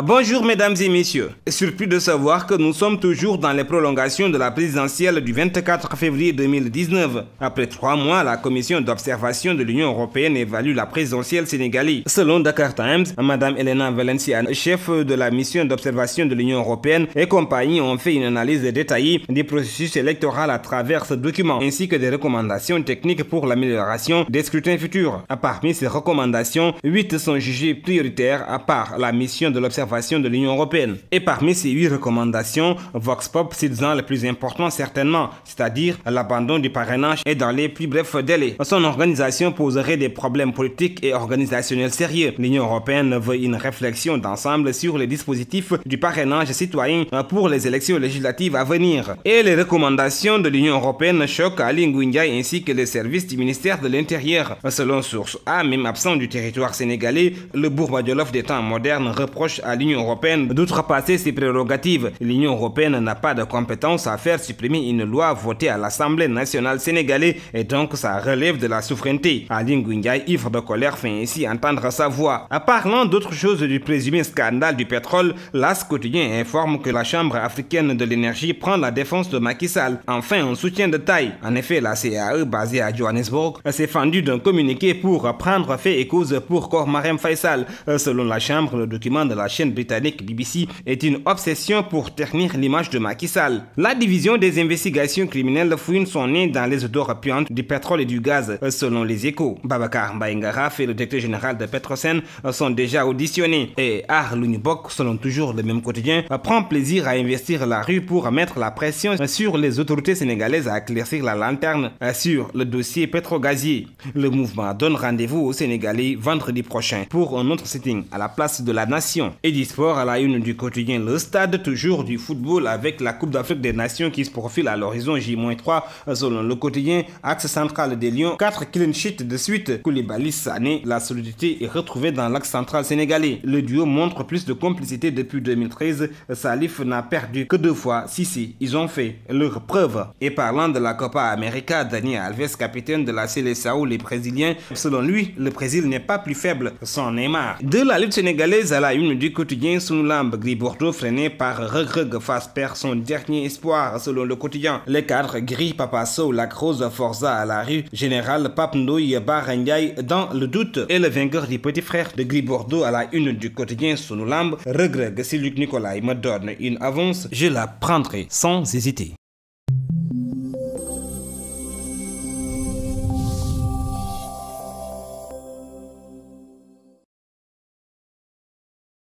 Bonjour mesdames et messieurs. Surpris de savoir que nous sommes toujours dans les prolongations de la présidentielle du 24 février 2019. Après 3 mois, la commission d'observation de l'Union européenne évalue la présidentielle sénégalaise. Selon Dakar Times, Madame Elena Valencia, chef de la mission d'observation de l'Union européenne et compagnie, ont fait une analyse détaillée du processus électoral à travers ce document, ainsi que des recommandations techniques pour l'amélioration des scrutins futurs. Parmi ces recommandations, 8 sont jugées prioritaires par la mission de l'observation de l'Union européenne. Et parmi ces 8 recommandations, Vox Pop citant le plus important certainement, c'est-à-dire l'abandon du parrainage et dans les plus brefs délais. Son organisation poserait des problèmes politiques et organisationnels sérieux. L'Union européenne veut une réflexion d'ensemble sur les dispositifs du parrainage citoyen pour les élections législatives à venir. Et les recommandations de l'Union européenne choquent Ali Ngouille ainsi que les services du ministère de l'Intérieur. Selon source A, même absent du territoire sénégalais, le Bourba Djolof des temps modernes reproche à l'Union européenne d'outrepasser ses prérogatives. L'Union européenne n'a pas de compétence à faire supprimer une loi votée à l'Assemblée nationale sénégalaise et donc ça relève de la souveraineté. Ali Ngouille, ivre de colère, fait ainsi entendre sa voix. En parlant d'autre chose du présumé scandale du pétrole, l'As quotidien informe que la Chambre africaine de l'énergie prend la défense de Macky Sall. Enfin, un soutien de taille. En effet, la CAE, basée à Johannesburg, s'est fendue d'un communiqué pour prendre fait et cause pour Kor Marem Faye Sall. Selon la Chambre, le document de la chaîne britannique BBC est une obsession pour ternir l'image de Macky Sall. La division des investigations criminelles fouine son nez dans les odeurs puantes du pétrole et du gaz, selon les Échos. Babacar Mbaye-Ngaraf et le directeur général de Petrosen sont déjà auditionnés. Et Lugnibok, selon toujours le même quotidien, prend plaisir à investir la rue pour mettre la pression sur les autorités sénégalaises à éclaircir la lanterne sur le dossier pétrogazier. Le mouvement donne rendez-vous aux Sénégalais vendredi prochain pour un autre sitting à la place de la Nation. Et du sport à la une du quotidien Le Stade, toujours du football avec la Coupe d'Afrique des Nations qui se profile à l'horizon J-3 selon le quotidien. Axe central des Lions, 4 clean sheets de suite. Koulibaly Sané, la solidité est retrouvée dans l'axe central sénégalais. Le duo montre plus de complicité depuis 2013. Salif n'a perdu que 2 fois. Si, ils ont fait leur preuve. Et parlant de la Copa América, Daniel Alves, capitaine de la Seleção, les Brésiliens, selon lui, le Brésil n'est pas plus faible sans Neymar. De la lutte sénégalaise à la une du quotidien Sunulamb, Gris Bordeaux freiné par Reug Fass perd son dernier espoir selon le quotidien. Les cadres Gris, Papa Sow, Lac Rose, Forza à la rue, Général Pape Ndoye, Barangay dans le doute. Et le vainqueur du petit frère de Gris Bordeaux à la une du quotidien Sunulamb, Reug, si Luc Nicolaï me donne une avance, je la prendrai sans hésiter.